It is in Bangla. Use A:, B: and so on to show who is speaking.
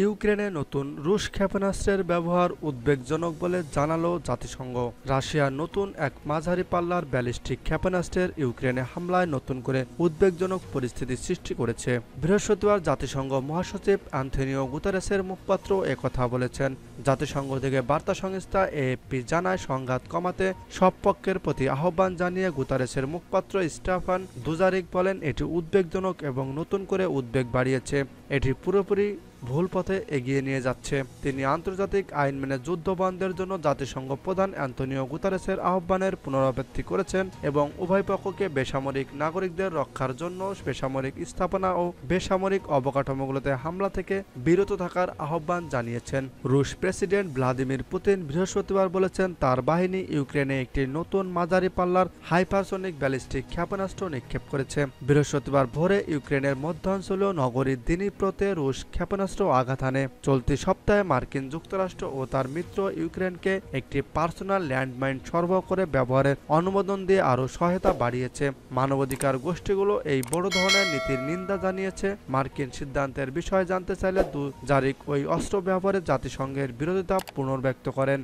A: ইউক্রেনে নতুন রুশ ক্ষেপণাস্ত্রের ব্যবহার উদ্বেগজনক বলে জানালো জাতিসংঘ। রাশিয়ার নতুন এক মাঝারি পাল্লার ব্যালিস্টিক ক্ষেপণাস্ত্রের ইউক্রেনে হামলায় নতুন করে উদ্বেগজনক পরিস্থিতি সৃষ্টি করেছে। বৃহস্পতিবার জাতিসংঘ মহাসচিব আন্তোনিও গুতেরেসের মুখপাত্র একথা বলেছেন। জাতিসংঘ থেকে বার্তা সংস্থা এএফপি জানায়, সংঘাত কমাতে সব পক্ষের প্রতি আহ্বান জানিয়ে গুতেরেসের মুখপাত্র স্টেফান দুজারিক বলেন, এটি উদ্বেগজনক এবং নতুন করে উদ্বেগ বাড়িয়েছে। এটি পুরোপুরি ভুল পথে এগিয়ে নিয়ে যাচ্ছে। তিনি আন্তর্জাতিক আইন মেনে যুদ্ধ বন্ধের জন্য জাতিসংঘ প্রধান অ্যান্তোনিও গুতেরেসের আহ্বানের পুনরাবৃত্তি করেছেন এবং উভয় পক্ষকে বেসামরিক নাগরিকদের রক্ষার জন্য বেসামরিক স্থাপনা ও বেসামরিক অবকাঠামোগুলোতে হামলা থেকে বিরত থাকার আহ্বান জানিয়েছেন। রুশ প্রেসিডেন্ট ভ্লাদিমির পুতিন বৃহস্পতিবার বলেছেন, তার বাহিনী ইউক্রেনে একটি নতুন মাঝারি পাল্লার হাইপারসনিক ব্যালিস্টিক ক্ষেপণাস্ত্র নিক্ষেপ করেছে। বৃহস্পতিবার ভোরে ইউক্রেনের মধ্যাঞ্চলীয় নগরী দিনিপ্রোতে রুশ ক্ষেপণাস্ত্র আঘাত হানে। চলতি সপ্তাহে মার্কিন যুক্তরাষ্ট্র ও তার মিত্র ইউক্রেনকে একটি পার্সোনাল ল্যান্ডমাইন সরবরাহ করে ব্যবহারের অনুমোদন দিয়ে আরও সহায়তা বাড়িয়েছে। মানবাধিকার গোষ্ঠীগুলো এই বড় ধরনের নীতির নিন্দা জানিয়েছে। মার্কিন সিদ্ধান্তের বিষয়ে জানতে চাইলে দুজারিক ওই অস্ত্র ব্যবহারে জাতিসংঘের বিরোধিতা পুনর্ব্যক্ত করেন।